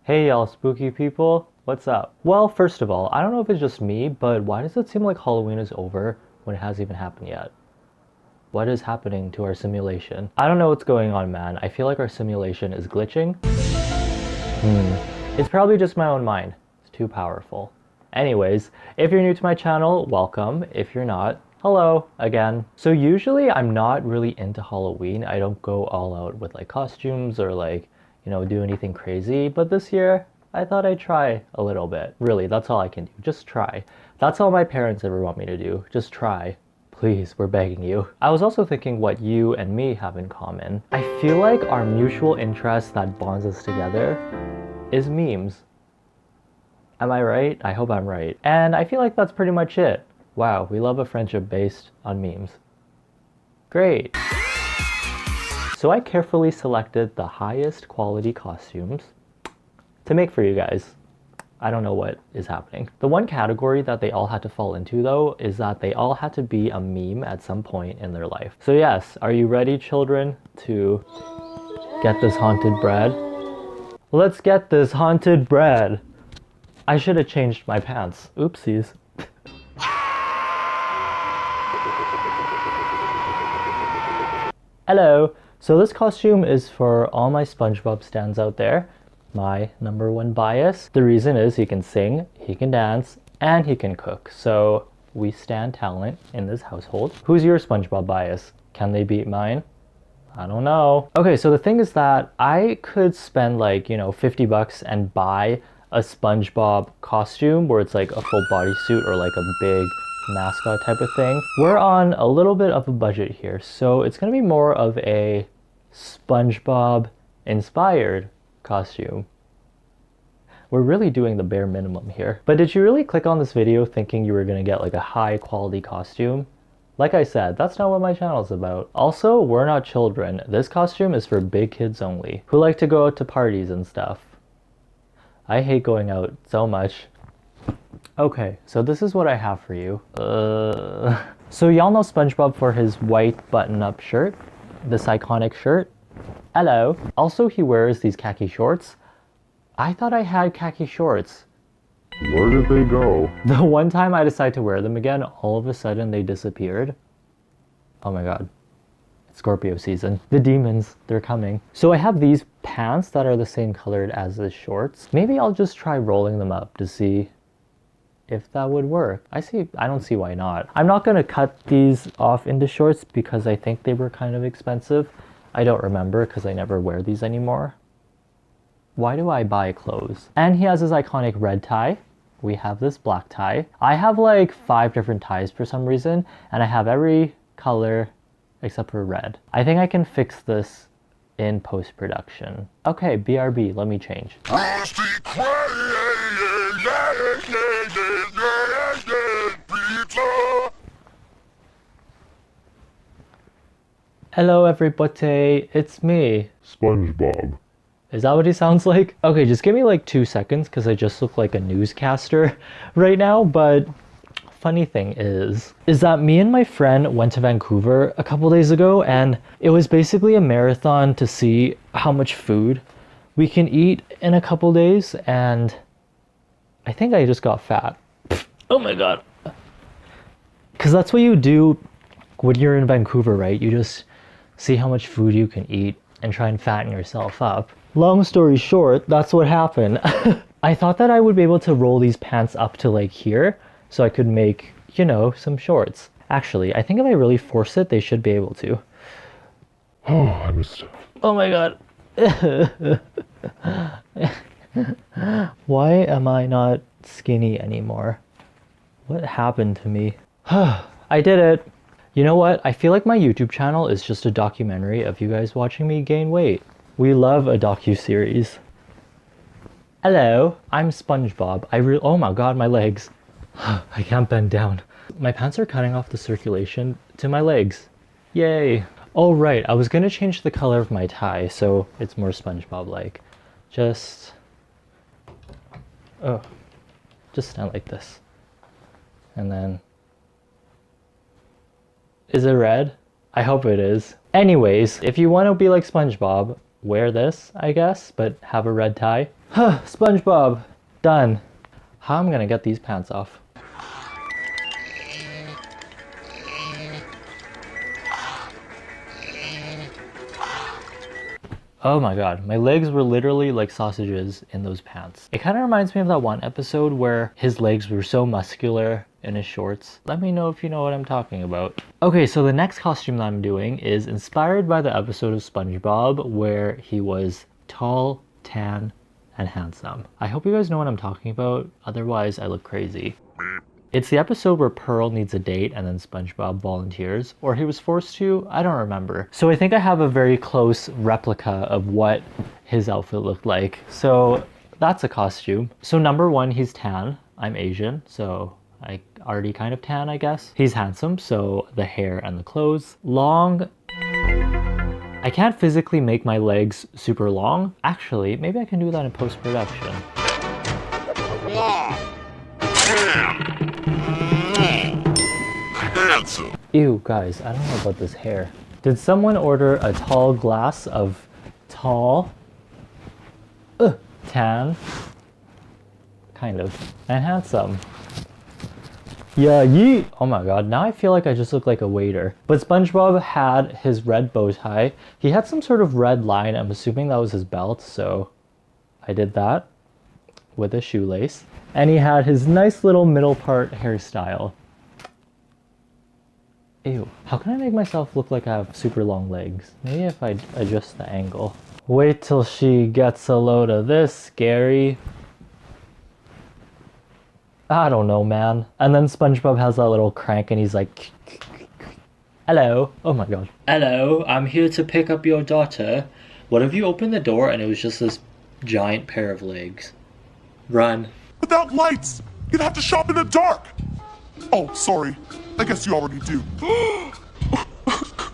Hey y'all spooky people, what's up? Well, first of all, I don't know if it's just me, but why does it seem like Halloween is over when it hasn't even happened yet? What is happening to our simulation? I don't know what's going on, man. I feel like our simulation is glitching. It's probably just my own mind. It's too powerful. Anyways, if you're new to my channel, welcome. If you're not, hello again. So usually I'm not really into Halloween. I don't go all out with like costumes or like, do anything crazy. But this year, I thought I'd try a little bit. Really, that's all I can do. Just try. That's all my parents ever want me to do. Just try. Please, we're begging you. I was also thinking what you and me have in common. I feel like our mutual interest that bonds us together is memes. Am I right? I hope I'm right. And I feel like that's pretty much it. Wow, we love a friendship based on memes. Great. So I carefully selected the highest quality costumes to make for you guys. I don't know what is happening. The one category that they all had to fall into though is that they all had to be a meme at some point in their life. So yes, are you ready, children, to get this haunted bread? Let's get this haunted bread. I should have changed my pants. Oopsies. Hello. So this costume is for all my SpongeBob stans out there. My number one bias. The reason is he can sing, he can dance, and he can cook. So we stand talent in this household. Who's your SpongeBob bias? Can they beat mine? I don't know. Okay, so the thing is that I could spend like, $50 and buy a SpongeBob costume where it's like a full bodysuit or like a big mascot type of thing. We're on a little bit of a budget here, so it's gonna be more of a SpongeBob inspired costume. We're really doing the bare minimum here. But did you really click on this video thinking you were gonna get like a high quality costume? Like I said, that's not what my channel's about. Also, we're not children. This costume is for big kids only, who like to go out to parties and stuff. I hate going out so much. Okay, so this is what I have for you. So y'all know SpongeBob for his white button-up shirt? This iconic shirt? Hello. Also, he wears these khaki shorts. I thought I had khaki shorts. Where did they go? The one time I decided to wear them again, all of a sudden they disappeared. Oh my god. It's Scorpio season. The demons, they're coming. So I have these pants that are the same colored as the shorts. Maybe I'll just try rolling them up to see if that would work. I don't see why not. I'm not gonna cut these off into shorts because I think they were kind of expensive. I don't remember because I never wear these anymore. Why do I buy clothes? And he has his iconic red tie. We have this black tie. I have like 5 different ties for some reason, and I have every color except for red. I think I can fix this in post-production. Okay, BRB, let me change. Hello everybody, it's me. SpongeBob. Is that what he sounds like? Okay, just give me like 2 seconds because I just look like a newscaster right now, but funny thing is that me and my friend went to Vancouver a couple days ago, and it was basically a marathon to see how much food we can eat in a couple days, and I think I just got fat. Oh my god. Because that's what you do when you're in Vancouver, right? You just see how much food you can eat and try and fatten yourself up. Long story short, that's what happened. I thought that I would be able to roll these pants up to like here so I could make, some shorts. Actually, I think if I really force it, they should be able to. Oh, I missed it. Oh my god. Why am I not skinny anymore? What happened to me? I did it. You know what? I feel like my YouTube channel is just a documentary of you guys watching me gain weight. We love a docu-series. Hello, I'm SpongeBob. Oh my god, my legs. I can't bend down. My pants are cutting off the circulation to my legs. Yay. Oh right, I was gonna change the color of my tie so it's more SpongeBob-like. Just stand like this. And then... Is it red? I hope it is. Anyways, if you want to be like SpongeBob, wear this, I guess, but have a red tie. SpongeBob, done. How am I gonna get these pants off? Oh my god, my legs were literally like sausages in those pants. It kind of reminds me of that one episode where his legs were so muscular in his shorts. Let me know if you know what I'm talking about. Okay, so the next costume that I'm doing is inspired by the episode of SpongeBob where he was tall, tan, and handsome. I hope you guys know what I'm talking about, otherwise I look crazy. It's the episode where Pearl needs a date and then SpongeBob volunteers, or he was forced to, I don't remember. So I think I have a very close replica of what his outfit looked like. So that's a costume. So number one, he's tan. I'm Asian, so I already kind of tan, I guess. He's handsome, so the hair and the clothes. Long. I can't physically make my legs super long. Actually, maybe I can do that in post-production. Handsome. Ew, guys, I don't know about this hair. Did someone order a tall glass of tall, tan, kind of, and handsome? Yeah, yeet! Oh my god, now I feel like I just look like a waiter. But SpongeBob had his red bow tie. He had some sort of red line. I'm assuming that was his belt, so I did that with a shoelace. And he had his nice little middle part hairstyle. Ew. How can I make myself look like I have super long legs? Maybe if I adjust the angle. Wait till she gets a load of this, Gary. I don't know, man. And then SpongeBob has that little crank and he's like, hello. Oh my god. Hello, I'm here to pick up your daughter. What if you opened the door and it was just this giant pair of legs? Run. Without lights, you'd have to shop in the dark. Oh, sorry. I guess you already do.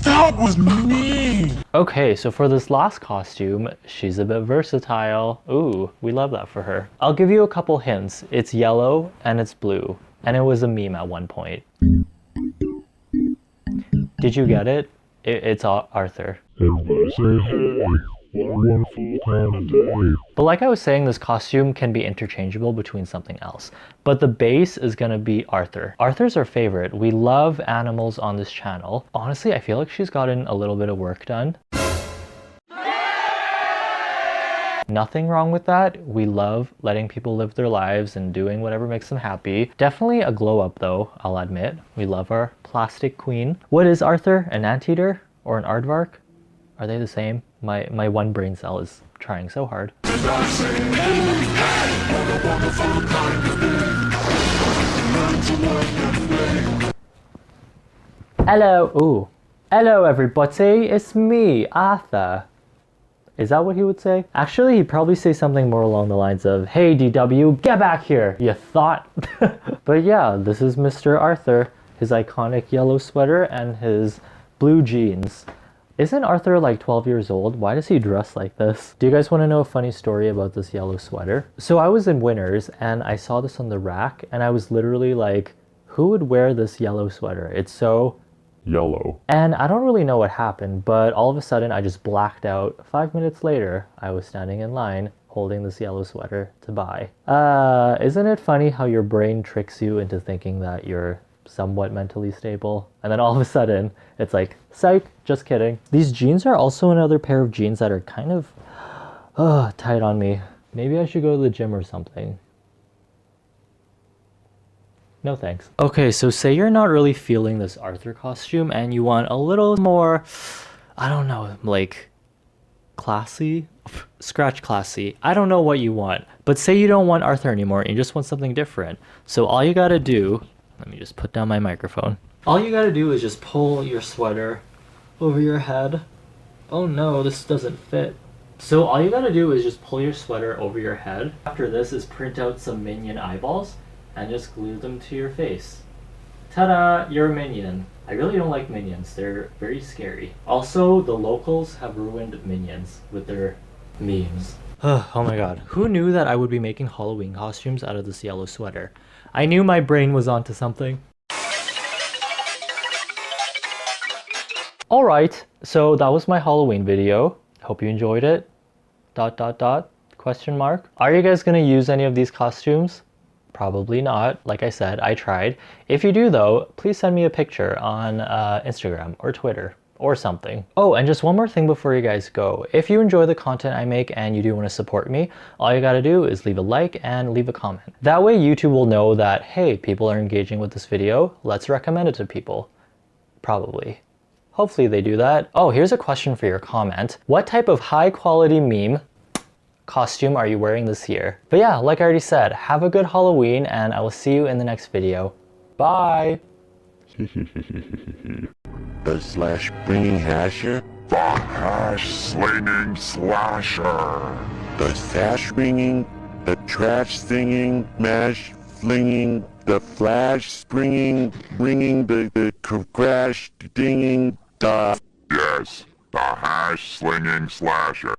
That was mean. Okay, so for this last costume, she's a bit versatile. Ooh, we love that for her. I'll give you a couple hints. It's yellow and it's blue. And it was a meme at one point. Did you get it? It's Arthur. Everybody say hey. One full time a day. But like I was saying, this costume can be interchangeable between something else. But the base is gonna be Arthur. Arthur's our favorite. We love animals on this channel. Honestly, I feel like she's gotten a little bit of work done. Nothing wrong with that. We love letting people live their lives and doing whatever makes them happy. Definitely a glow up though, I'll admit. We love our plastic queen. What is Arthur? An anteater or an aardvark? Are they the same? My one brain cell is trying so hard. Hello. Ooh. Hello everybody, it's me, Arthur. Is that what he would say? Actually, he'd probably say something more along the lines of, hey DW, get back here, you thought. But yeah, this is Mr. Arthur, his iconic yellow sweater and his blue jeans. Isn't Arthur like 12 years old? Why does he dress like this? Do you guys want to know a funny story about this yellow sweater? So I was in Winners and I saw this on the rack and I was literally like, who would wear this yellow sweater? It's so Yellow. And I don't really know what happened, but all of a sudden I just blacked out. 5 minutes later, I was standing in line holding this yellow sweater to buy. Isn't it funny how your brain tricks you into thinking that you're somewhat mentally stable? And then all of a sudden, it's like, psych, just kidding. These jeans are also another pair of jeans that are kind of tight on me. Maybe I should go to the gym or something. No thanks. Okay, so say you're not really feeling this Arthur costume and you want a little more, I don't know, like classy? Scratch classy. I don't know what you want. But say you don't want Arthur anymore and you just want something different. So all you gotta do, let me just put down my microphone. All you gotta do is just pull your sweater over your head. Oh no, this doesn't fit. So all you gotta do is just pull your sweater over your head. After this is print out some minion eyeballs and just glue them to your face. Ta-da! You're a minion. I really don't like minions. They're very scary. Also, the locals have ruined minions with their memes. Oh my god. Who knew that I would be making Halloween costumes out of this yellow sweater? I knew my brain was onto something. Alright, so that was my Halloween video. Hope you enjoyed it. ... Question mark. Are you guys gonna use any of these costumes? Probably not. Like I said, I tried. If you do though, please send me a picture on Instagram or Twitter or something. Oh, and just one more thing before you guys go. If you enjoy the content I make and you do want to support me, all you gotta do is leave a like and leave a comment. That way YouTube will know that, hey, people are engaging with this video. Let's recommend it to people. Probably. Hopefully they do that. Oh, here's a question for your comment. What type of high quality meme costume are you wearing this year? But yeah, like I already said, have a good Halloween and I will see you in the next video. Bye! The slash bringing hasher, The hash slinging slasher. the sash ringing, the trash singing, mash flinging, the flash springing, ringing, the crash dinging, the Yes, the hash slinging slasher.